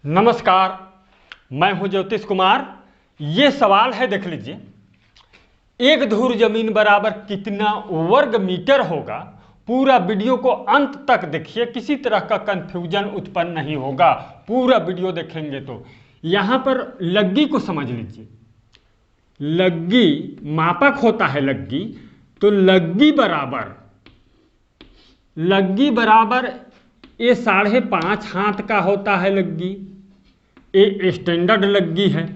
नमस्कार, मैं हूं ज्योतिष कुमार। ये सवाल है, देख लीजिए, एक धूर जमीन बराबर कितना वर्ग मीटर होगा। पूरा वीडियो को अंत तक देखिए, किसी तरह का कंफ्यूजन उत्पन्न नहीं होगा। पूरा वीडियो देखेंगे तो यहां पर लग्गी को समझ लीजिए। लग्गी मापक होता है लग्गी, तो लग्गी बराबर ये 5.5 हाथ का होता है लग्गी। ये स्टैंडर्ड लग्गी है।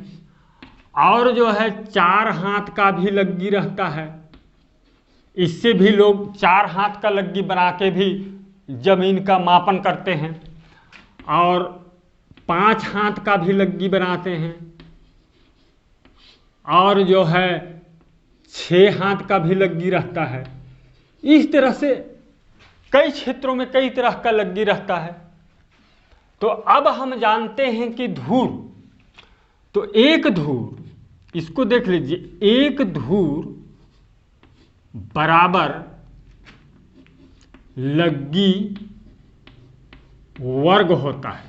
और जो है 4 हाथ का भी लग्गी रहता है। इससे भी लोग 4 हाथ का लग्गी बना के भी जमीन का मापन करते हैं। और 5 हाथ का भी लग्गी बनाते हैं। और जो है 6 हाथ का भी लग्गी रहता है। इस तरह से कई क्षेत्रों में कई तरह का लग्गी रहता है। तो अब हम जानते हैं कि धूर, तो एक धूर, इसको देख लीजिए, एक धूर बराबर लग्गी वर्ग होता है।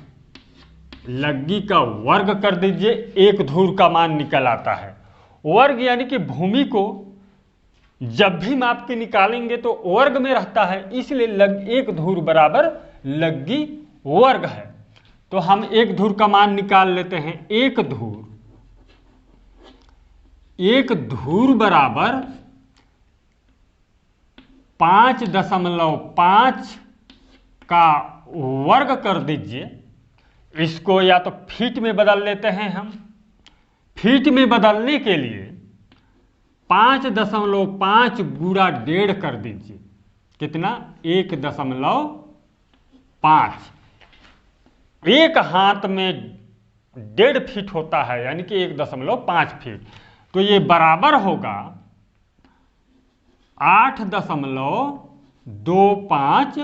लग्गी का वर्ग कर दीजिए, एक धूर का मान निकल आता है। वर्ग यानी कि भूमि को जब भी माप के निकालेंगे तो वर्ग में रहता है, इसलिए एक धूर बराबर लग्गी वर्ग है। तो हम एक धूर का मान निकाल लेते हैं। एक धूर बराबर 5.5 का वर्ग कर दीजिए। इसको या तो फीट में बदल लेते हैं हम। फीट में बदलने के लिए 5.5 गुणा 1.5 कर दीजिए। कितना? 1.5। एक हाथ में 1.5 फीट होता है, यानी कि 1.5 फीट। तो ये बराबर होगा 8.25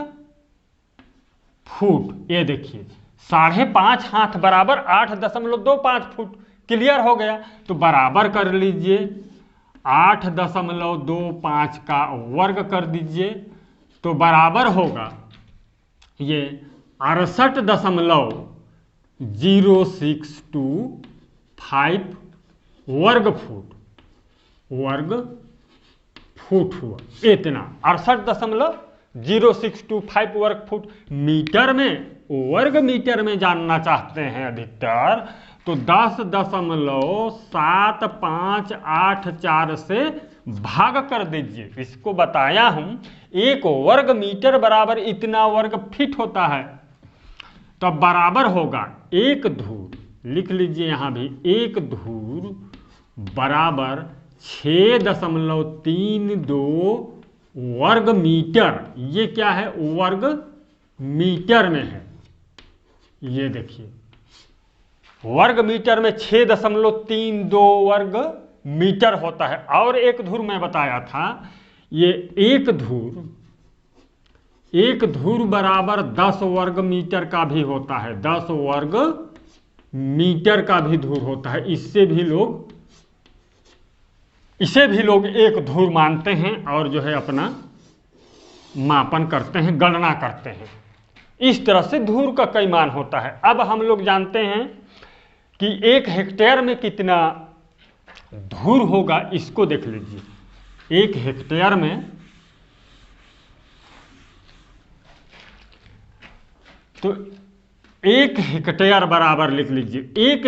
फुट। ये देखिए, 5.5 हाथ बराबर 8.25 फुट। क्लियर हो गया? तो बराबर कर लीजिए, 8.25 का वर्ग कर दीजिए। तो बराबर होगा ये 68.062 वर्ग फुट हुआ। इतना 68.062 वर्ग फुट। मीटर में, वर्ग मीटर में जानना चाहते हैं अधिकतर, तो 10.7584 से भाग कर दीजिए। इसको बताया हूं, एक वर्ग मीटर बराबर इतना वर्ग फीट होता है। तो बराबर होगा एक धूर, लिख लीजिए यहां भी, एक धूर बराबर 6.32 वर्ग मीटर। ये क्या है? वर्ग मीटर में है। ये देखिए, वर्ग मीटर में 6.32 वर्ग मीटर होता है। और एक धूर मैं बताया था, ये एक धूर बराबर 10 वर्ग मीटर का भी होता है। 10 वर्ग मीटर का भी धूर होता है। इसे भी लोग एक धूर मानते हैं और जो है अपना मापन करते हैं, गणना करते हैं। इस तरह से धूर का कई मान होता है। अब हम लोग जानते हैं कि 1 हेक्टेयर में कितना धूर होगा। इसको देख लीजिए, 1 हेक्टेयर में, तो 1 हेक्टेयर बराबर लिख लीजिए, 1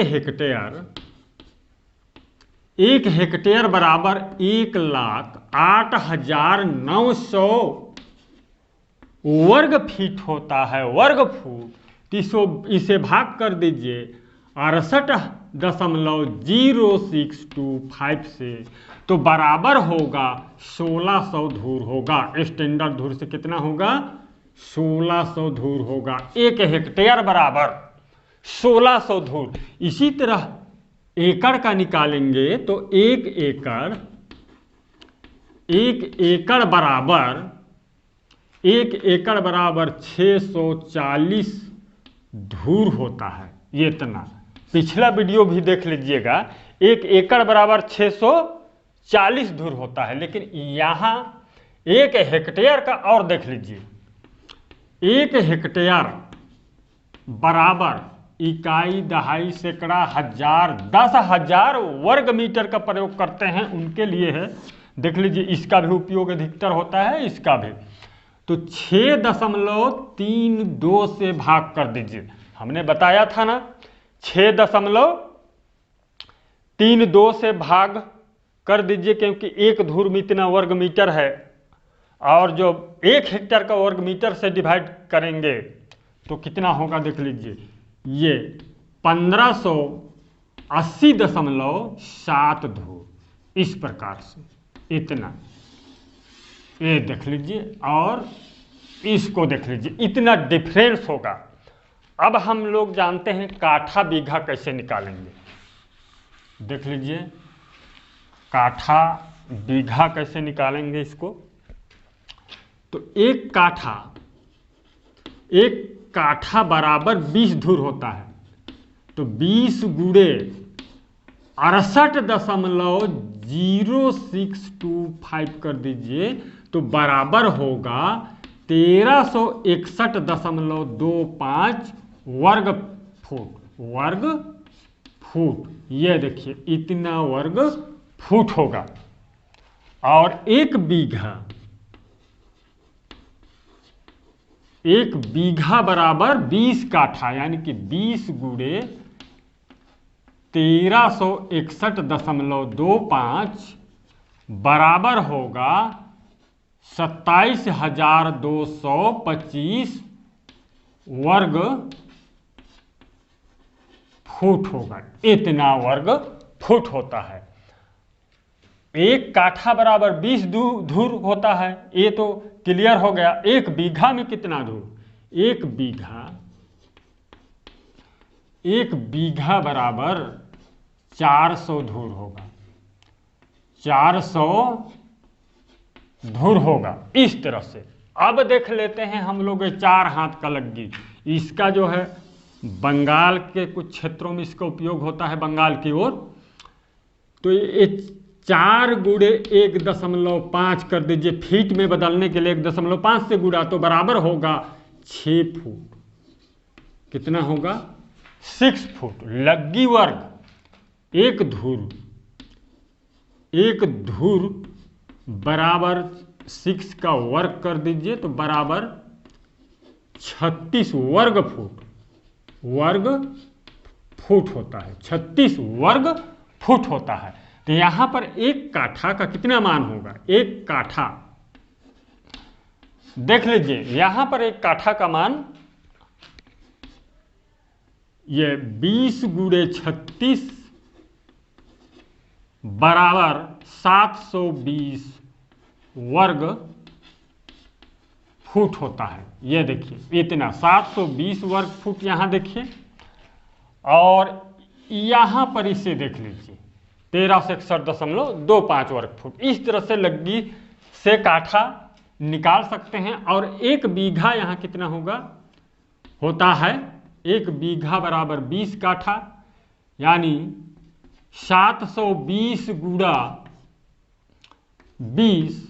हेक्टेयर बराबर 1,08,900 वर्ग फीट होता है, वर्ग फुट। इसे भाग कर दीजिए 68.0625 से, तो बराबर होगा 1600 धूर होगा। स्टैंडर्ड धूर से कितना होगा? 1600 धूर होगा। 1 हेक्टेयर बराबर 1600 धूर। इसी तरह एकड़ का निकालेंगे तो एक एकड़ बराबर 640 धूर होता है। ये इतना, पिछला वीडियो भी देख लीजिएगा, 1 एकड़ बराबर 640 धूर होता है। लेकिन यहां 1 हेक्टेयर का और देख लीजिए, 1 हेक्टेयर बराबर इकाई, दहाई, सैकड़ा, हजार, 10,000 वर्ग मीटर का प्रयोग करते हैं उनके लिए है। देख लीजिए इसका भी उपयोग अधिकतर होता है, इसका भी। तो 6.32 से भाग कर दीजिए। हमने बताया था ना 6.32 से भाग कर दीजिए, क्योंकि एक धूर में इतना वर्ग मीटर है, और जो 1 हेक्टेयर का वर्ग मीटर से डिवाइड करेंगे तो कितना होगा देख लीजिए, ये 1580.7 धूर, इस प्रकार से इतना, ये देख लीजिए, और इसको देख लीजिए, इतना डिफरेंस होगा। अब हम लोग जानते हैं काठा बीघा कैसे निकालेंगे। देख लीजिए काठा बीघा कैसे निकालेंगे इसको। तो एक काठा बराबर 20 धूर होता है। तो 20 गुणे 68.0625 कर दीजिए, तो बराबर होगा 1361.25 वर्ग फुट। ये देखिए इतना वर्ग फुट होगा। और एक बीघा बराबर 20 काठा, यानी कि 20 गुणे 1361.25 बराबर होगा 27,225 वर्ग फुट होगा। इतना वर्ग फुट होता है। एक काठा बराबर 20 धूर होता है, ये तो क्लियर हो गया। एक बीघा में कितना धूर? एक बीघा बराबर 400 धूर होगा। 400 धूर होगा इस तरह से। अब देख लेते हैं हम लोग 4 हाथ का लग्गी। इसका जो है बंगाल के कुछ क्षेत्रों में इसका उपयोग होता है, बंगाल की ओर। तो ये 4 गुणे 1.5 कर दीजिए, फीट में बदलने के लिए 1.5 से गुणा, तो बराबर होगा 6 फुट। कितना होगा? 6 फुट लग्गी वर्ग। एक धूर बराबर 6 का वर्ग कर दीजिए, तो बराबर 36 वर्ग फुट होता है। 36 वर्ग फुट होता है। तो यहां पर एक काठा का कितना मान होगा? एक काठा देख लीजिए, यहां पर एक काठा का मान ये 20 गुणे 36 बराबर 720 वर्ग फुट होता है। ये देखिए इतना 720 वर्ग फुट यहां देखिए, और यहां पर इसे देख लीजिए 1361.25 वर्ग फुट। इस तरह से लग्गी से काठा निकाल सकते हैं। और एक बीघा यहां कितना होता है? एक बीघा बराबर 20 काठा, यानी 720 गुणा 20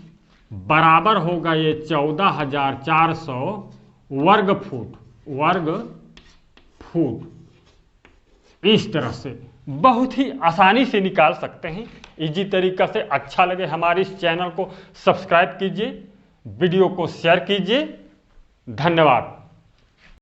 बराबर होगा ये 14,400 वर्ग फुट। इस तरह से बहुत ही आसानी से निकाल सकते हैं, इजी तरीका से। अच्छा लगे हमारे इस चैनल को सब्सक्राइब कीजिए, वीडियो को शेयर कीजिए। धन्यवाद।